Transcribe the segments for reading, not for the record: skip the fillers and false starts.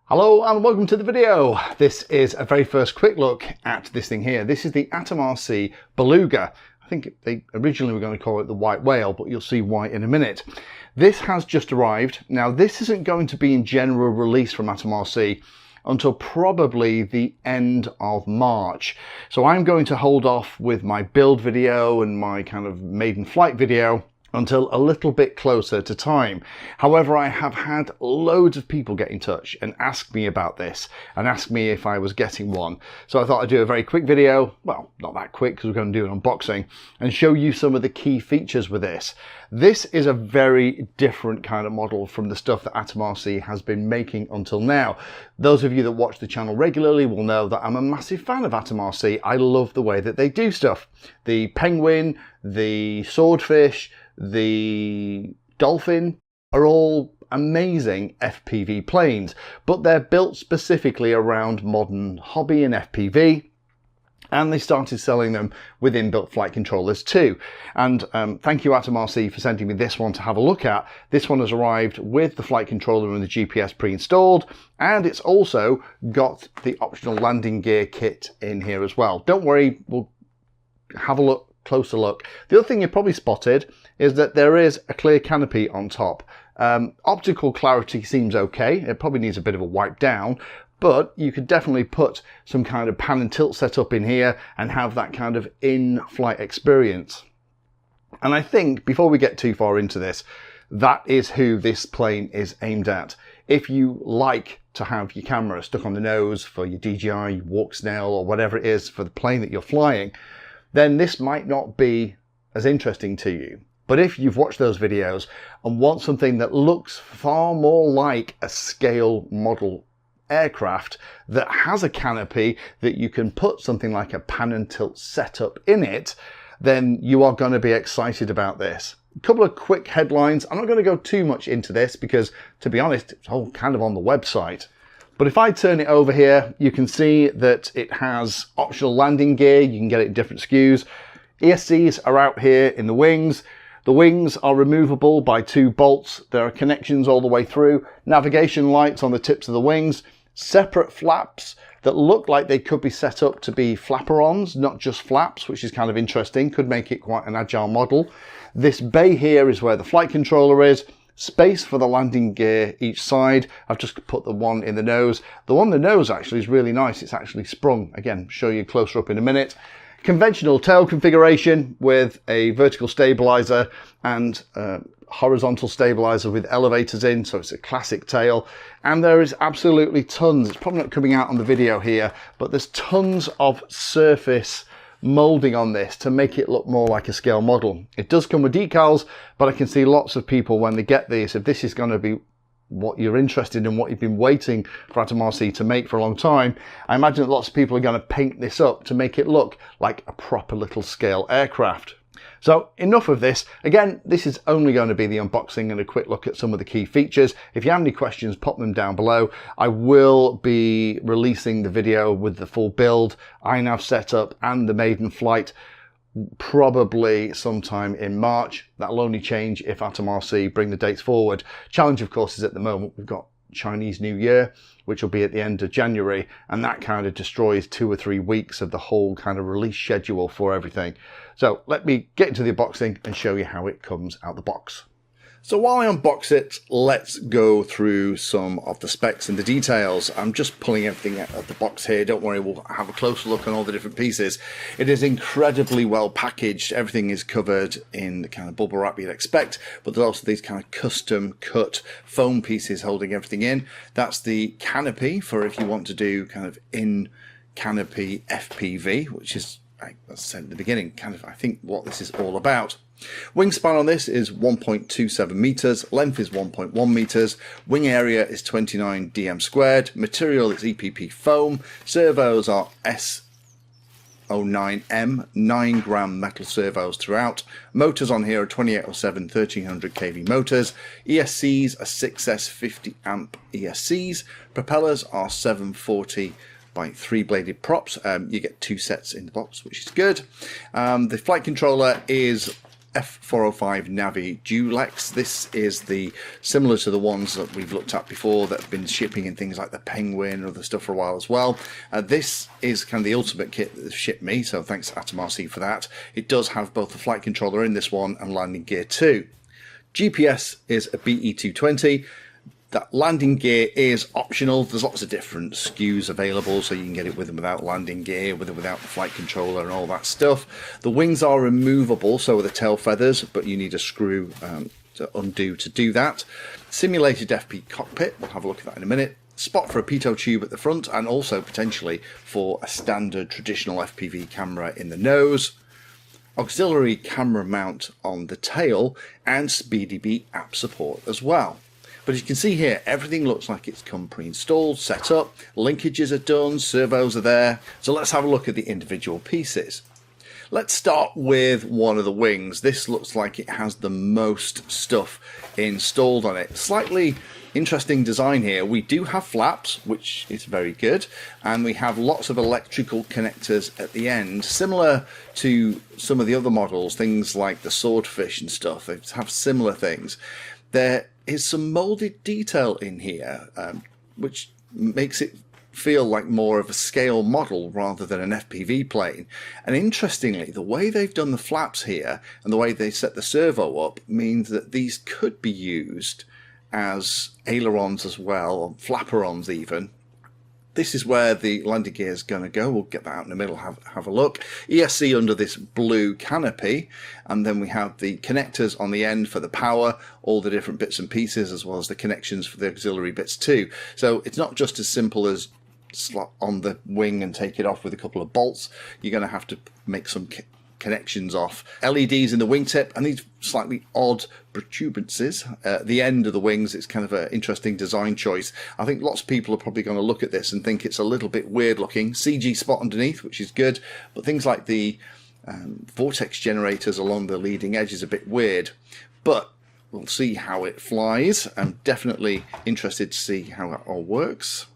Hello and welcome to the video. This is a very first quick look at this thing here. This is the AtomRC Beluga. I think they originally were going to call it the white whale, but you'll see why in a minute. This has just arrived. Now this isn't going to be in general release from AtomRC until probably the end of March. So I'm going to hold off with my build video and my kind of maiden flight video until a little bit closer to time. However, I have had loads of people get in touch and ask me about this and ask me if I was getting one. So I thought I'd do a very quick video, well, not that quick because we're going to do an unboxing, and show you some of the key features with this. This is a very different kind of model from the stuff that AtomRC has been making until now. Those of you that watch the channel regularly will know that I'm a massive fan of AtomRC. I love the way that they do stuff. The penguin, the swordfish, the dolphin are all amazing FPV planes, but they're built specifically around modern hobby and FPV, and they started selling them with inbuilt flight controllers too. And thank you AtomRC for sending me this one to have a look at. This one has arrived with the flight controller and the GPS pre-installed, and it's also got the optional landing gear kit in here as well. Don't worry, we'll have a closer look. The other thing you probably spotted is that there is a clear canopy on top. Optical clarity seems okay. It probably needs a bit of a wipe down, but you could definitely put some kind of pan and tilt setup in here and have that kind of in-flight experience. And I think before we get too far into this, that is who this plane is aimed at. If you like to have your camera stuck on the nose for your DJI, your walk snail, or whatever it is for the plane that you're flying, then this might not be as interesting to you. But if you've watched those videos and want something that looks far more like a scale model aircraft that has a canopy that you can put something like a pan and tilt setup in it, then you are going to be excited about this. A couple of quick headlines. I'm not going to go too much into this because, to be honest, it's all kind of on the website. But if I turn it over here, you can see that it has optional landing gear. You can get it in different SKUs. ESCs are out here in the wings. The wings are removable by 2 bolts. There are connections all the way through. Navigation lights on the tips of the wings. Separate flaps that look like they could be set up to be flapperons, not just flaps, which is kind of interesting. Could make it quite an agile model. This bay here is where the flight controller is. Space for the landing gear each side. I've just put the one in the nose. The one in the nose actually is really nice. It's actually sprung. Again, show you closer up in a minute. Conventional tail configuration with a vertical stabilizer and horizontal stabilizer with elevators in, so it's a classic tail. And there is absolutely tons, it's probably not coming out on the video here, but there's tons of surface molding on this to make it look more like a scale model. It does come with decals, but I can see lots of people when they get these, if this is going to be what you're interested in, what you've been waiting for AtomRC to make for a long time, I imagine that lots of people are going to paint this up to make it look like a proper little scale aircraft. So enough of this. Again, this is only going to be the unboxing and a quick look at some of the key features. If you have any questions, pop them down below. I will be releasing the video with the full build, iNav setup and the maiden flight probably sometime in March. That'll only change if AtomRC bring the dates forward. Challenge, of course, is at the moment we've got Chinese New Year, which will be at the end of January, and that kind of destroys 2 or 3 weeks of the whole kind of release schedule for everything. So let me get into the unboxing and show you how it comes out the box. So while I unbox it, let's go through some of the specs and the details. I'm just pulling everything out of the box here. Don't worry, we'll have a closer look on all the different pieces. It is incredibly well packaged. Everything is covered in the kind of bubble wrap you'd expect, but there's also these kind of custom cut foam pieces holding everything in. That's the canopy for if you want to do kind of in canopy FPV, which is, as I said at the beginning, kind of I think what this is all about. Wingspan on this is 1.27 meters, length is 1.1 meters, wing area is 29 dm squared, material is EPP foam, servos are S09M 9-gram metal servos throughout. Motors on here are 2807 1300 kV motors. ESCs are 6S 50 amp ESCs. Propellers are 740 by 3-bladed props. You get 2 sets in the box, which is good. The flight controller is F405 Navi Dulex. This is similar to the ones that we've looked at before that have been shipping in things like the Penguin and other stuff for a while as well. This is kind of the ultimate kit that they've shipped me, so thanks AtomRC for that. It does have both the flight controller in this one and landing gear too. GPS is a BE220. That landing gear is optional. There's lots of different SKUs available, so you can get it with and without landing gear, with and without the flight controller and all that stuff. The wings are removable, so are the tail feathers, but you need a screw to undo to do that. Simulated FP cockpit, we'll have a look at that in a minute. Spot for a pitot tube at the front, and also potentially for a standard traditional FPV camera in the nose. Auxiliary camera mount on the tail, and SpeedyBee app support as well. But as you can see here, everything looks like it's come pre-installed, set up, linkages are done, servos are there. So let's have a look at the individual pieces. Let's start with one of the wings. This looks like it has the most stuff installed on it. Slightly interesting design here. We do have flaps, which is very good, and we have lots of electrical connectors at the end, similar to some of the other models, things like the Swordfish and stuff. They have similar things. There is some molded detail in here, which makes it feel like more of a scale model rather than an FPV plane. And interestingly, the way they've done the flaps here and the way they set the servo up means that these could be used as ailerons as well, or flaperons even. This is where the landing gear is going to go. We'll get that out in the middle, have a look. ESC under this blue canopy, and then we have the connectors on the end for the power, all the different bits and pieces, as well as the connections for the auxiliary bits too. So it's not just as simple as slot on the wing and take it off with a couple of bolts. You're going to have to make some connections off. LEDs in the wingtip, and these slightly odd protuberances at the end of the wings. It's kind of an interesting design choice. I think lots of people are probably going to look at this and think it's a little bit weird looking. CG spot underneath, which is good, but things like the vortex generators along the leading edge is a bit weird, but we'll see how it flies. I'm definitely interested to see how it all works.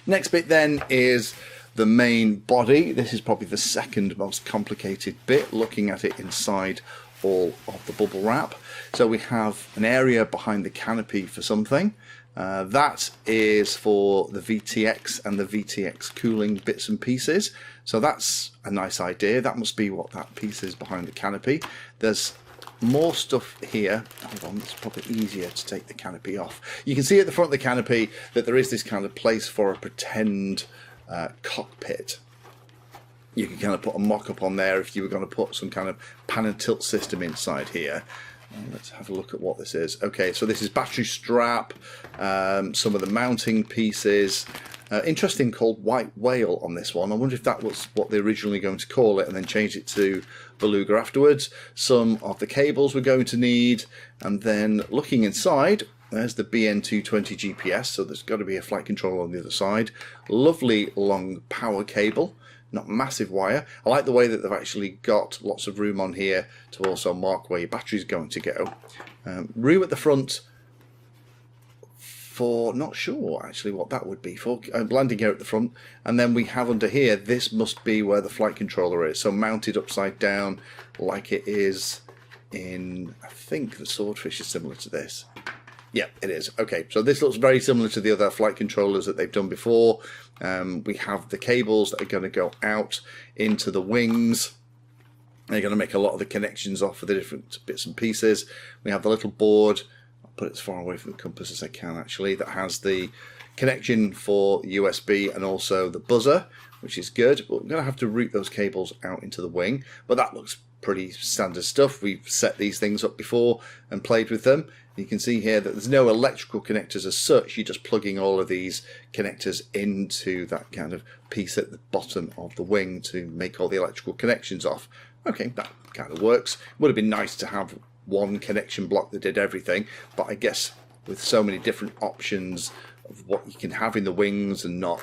Next bit then is the main body. This is probably the second most complicated bit, looking at it inside all of the bubble wrap. So we have an area behind the canopy for something. That is for the VTX and the VTX cooling bits and pieces. So that's a nice idea. That must be what that piece is behind the canopy. There's more stuff here. Hold on, it's probably easier to take the canopy off. You can see at the front of the canopy that there is this kind of place for a pretend cockpit. You can kind of put a mock-up on there if you were going to put some kind of pan and tilt system inside here. Let's have a look at what this is. Okay, so this is battery strap, some of the mounting pieces. Interesting, called White Whale on this one. I wonder if that was what they're originally going to call it and then change it to Beluga afterwards. Some of the cables we're going to need, and then looking inside, there's the BN220 GPS, so there's got to be a flight controller on the other side. Lovely long power cable, not massive wire. I like the way that they've actually got lots of room on here to also mark where your battery's going to go. Room at the front for, not sure actually what that would be for, landing gear at the front. And then we have under here, this must be where the flight controller is, so mounted upside down like it is in, I think the Swordfish is similar to this. Yeah, it is. Okay, so this looks very similar to the other flight controllers that they've done before. We have the cables that are going to go out into the wings. They're going to make a lot of the connections off for the different bits and pieces. We have the little board, I'll put it as far away from the compass as I can actually, that has the connection for USB and also the buzzer, which is good. But we're going to have to route those cables out into the wing, but that looks pretty standard stuff. We've set these things up before and played with them. You can see here that there's no electrical connectors as such. You're just plugging all of these connectors into that kind of piece at the bottom of the wing to make all the electrical connections off. Okay, that kind of works. Would have been nice to have one connection block that did everything, but I guess with so many different options of what you can have in the wings and not,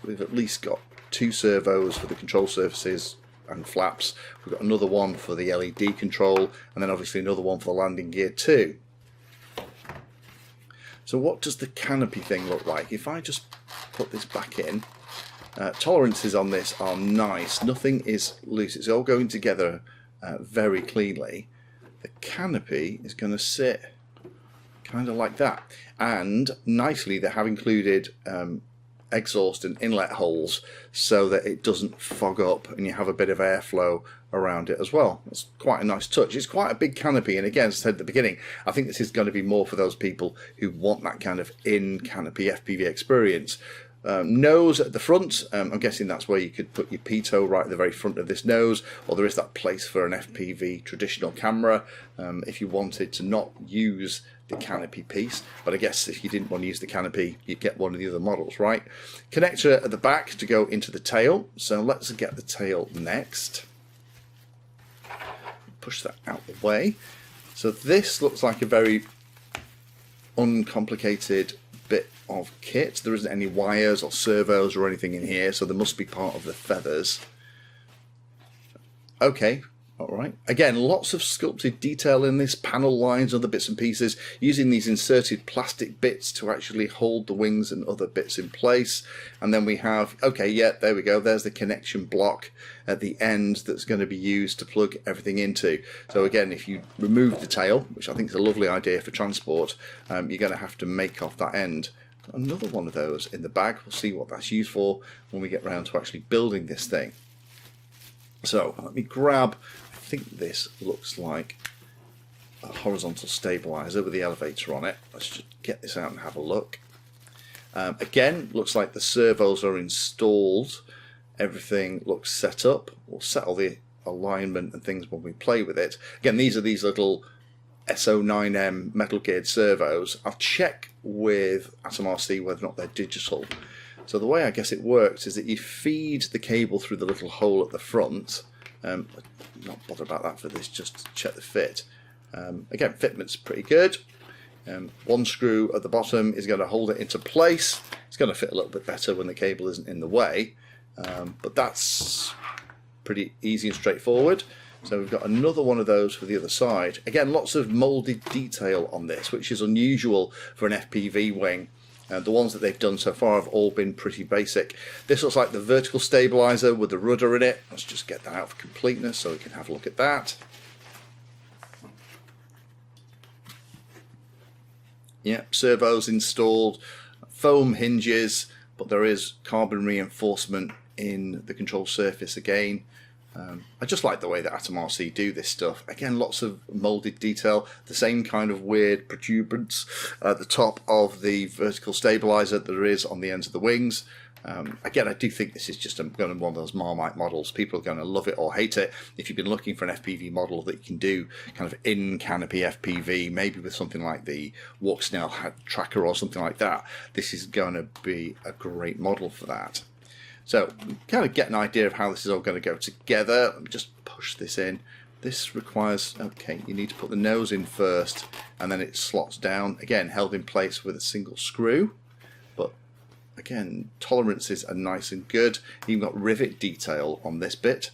we've at least got 2 servos for the control surfaces and flaps. We've got another one for the LED control, and then obviously another one for the landing gear too. So what does the canopy thing look like? If I just put this back in, tolerances on this are nice. Nothing is loose. It's all going together very cleanly, the canopy is going to sit kind of like that. And nicely, they have included exhaust and inlet holes so that it doesn't fog up and you have a bit of airflow around it as well. It's quite a nice touch. It's quite a big canopy, and again, as I said at the beginning, I think this is going to be more for those people who want that kind of in-canopy FPV experience. Nose at the front, I'm guessing that's where you could put your pitot right at the very front of this nose, or there is that place for an FPV traditional camera if you wanted to not use the canopy piece, but I guess if you didn't want to use the canopy, you'd get one of the other models, right? Connector at the back to go into the tail, so let's get the tail next. Push that out the way. So this looks like a very uncomplicated bit of kit. There isn't any wires or servos or anything in here, so there must be part of the feathers. Okay, all right. Again, lots of sculpted detail in this, panel lines, other bits and pieces, using these inserted plastic bits to actually hold the wings and other bits in place. And then we have, okay, yeah, there we go. There's the connection block at the end that's going to be used to plug everything into. So again, if you remove the tail, which I think is a lovely idea for transport, you're going to have to make off that end. Got another one of those in the bag. We'll see what that's used for when we get around to actually building this thing. So let me grab, I think this looks like a horizontal stabilizer with the elevator on it. Let's just get this out and have a look. Again, looks like the servos are installed. Everything looks set up. We'll settle the alignment and things when we play with it. Again, these are these little SO9M metal geared servos. I'll check with AtomRC whether or not they're digital. So the way I guess it works is that you feed the cable through the little hole at the front. Not bother about that for this, just to check the fit. Again, fitment's pretty good. One screw at the bottom is going to hold it into place. It's going to fit a little bit better when the cable isn't in the way, but that's pretty easy and straightforward. So we've got another one of those for the other side. Again, lots of moulded detail on this, which is unusual for an FPV wing. The ones that they've done so far have all been pretty basic. This looks like the vertical stabilizer with the rudder in it. Let's just get that out for completeness so we can have a look at that. Yeah, servos installed, foam hinges, but there is carbon reinforcement in the control surface again. I just like the way that AtomRC do this stuff. Again, lots of moulded detail, the same kind of weird protuberance at the top of the vertical stabilizer that there is on the ends of the wings. Again, I do think this is just going to be one of those Marmite models. People are going to love it or hate it. If you've been looking for an FPV model that you can do kind of in-canopy FPV, maybe with something like the Walk Snail Tracker or something like that, this is going to be a great model for that. So kind of get an idea of how this is all going to go together. Let me just push this in. This requires, okay, you need to put the nose in first and then it slots down, again held in place with a single screw. But again, tolerances are nice and good. You've got rivet detail on this bit.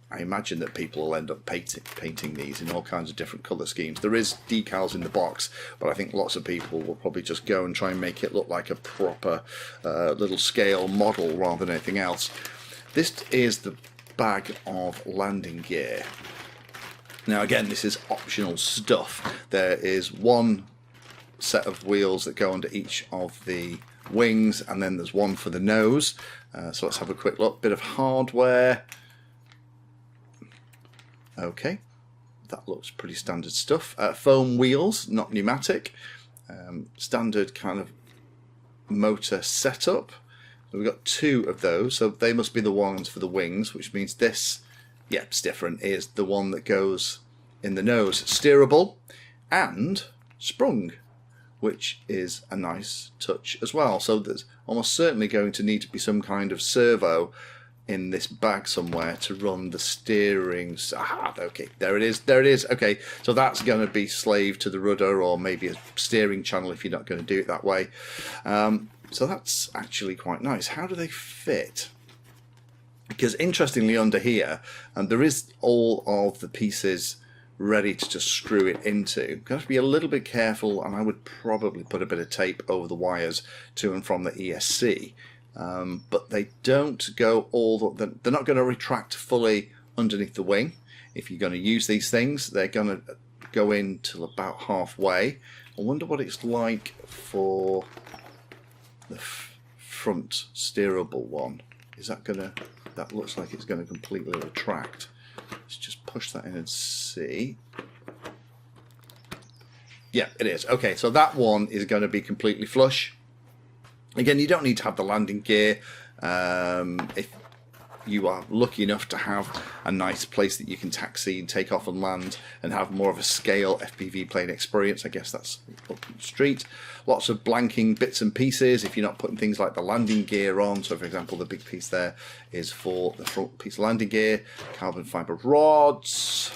I imagine that people will end up painting these in all kinds of different colour schemes. There is decals in the box, but I think lots of people will probably just go and try and make it look like a proper little scale model rather than anything else. This is the bag of landing gear. Now again, this is optional stuff. There is one set of wheels that go under each of the wings, and then there's one for the nose. So let's have a quick look. Bit of hardware. Okay, that looks pretty standard stuff. Foam wheels, not pneumatic. Standard kind of motor setup. So we've got two of those, so they must be the ones for the wings, which means this, yeah, it's different, is the one that goes in the nose. Steerable and sprung, which is a nice touch as well. So there's almost certainly going to need to be some kind of servo in this bag somewhere to run the steering. Okay, there it is. Okay, so that's going to be slave to the rudder, or maybe a steering channel if you're not going to do it that way. So that's actually quite nice. How do they fit? Because interestingly, under here, there is all of the pieces ready to just screw it into. You've got to be a little bit careful, and I would probably put a bit of tape over the wires to and from the ESC. But they don't go they're not going to retract fully underneath the wing. If you're going to use these things, they're going to go in till about halfway. I wonder what it's like for the front steerable one. Is that going to, that looks like it's going to completely retract. Let's just push that in and see. Yeah, it is. Okay, so that one is going to be completely flush. Again, you don't need to have the landing gear. If you are lucky enough to have a nice place that you can taxi and take off and land and have more of a scale FPV plane experience, I guess that's up the street. Lots of blanking bits and pieces if you're not putting things like the landing gear on. So for example, the big piece there is for the front piece of landing gear, carbon fiber rods,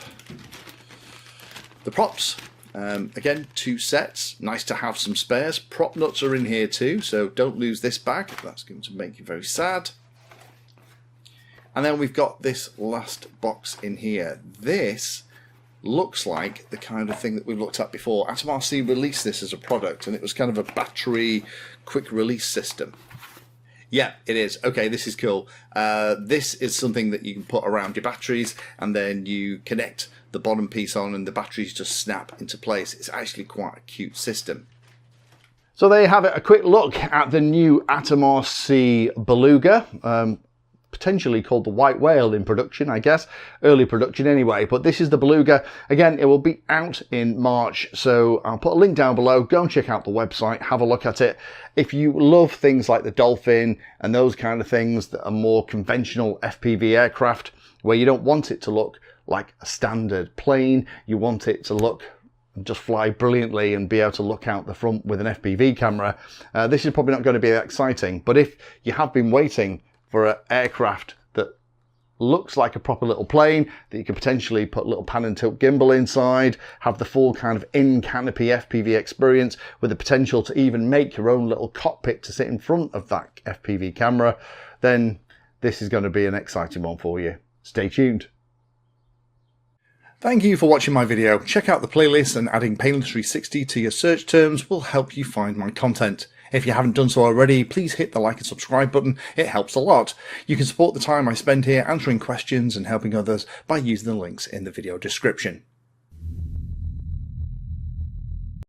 the props. Again, 2 sets. Nice to have some spares. Prop nuts are in here too, so don't lose this bag. That's going to make you very sad. And then we've got this last box in here. This looks like the kind of thing that we've looked at before. AtomRC released this as a product, and it was kind of a battery quick release system. Yeah, it is. Okay, this is cool. This is something that you can put around your batteries, and then you connect the bottom piece on and the batteries just snap into place. It's actually quite a cute system. So there you have it, a quick look at the new AtomRC Beluga. Potentially called the White Whale in production, I guess. Early production anyway, but this is the Beluga. Again, it will be out in March, so I'll put a link down below. Go and check out the website, have a look at it. If you love things like the Dolphin and those kind of things that are more conventional FPV aircraft, where you don't want it to look like a standard plane, you want it to look just fly brilliantly and be able to look out the front with an FPV camera, this is probably not going to be that exciting. But if you have been waiting for an aircraft that looks like a proper little plane, that you could potentially put a little pan and tilt gimbal inside, have the full kind of in-canopy FPV experience with the potential to even make your own little cockpit to sit in front of that FPV camera, then this is going to be an exciting one for you. Stay tuned. Thank you for watching my video. Check out the playlist, and adding Pedantry 60 to your search terms will help you find my content. If you haven't done so already, please hit the like and subscribe button. It helps a lot. You can support the time I spend here answering questions and helping others by using the links in the video description.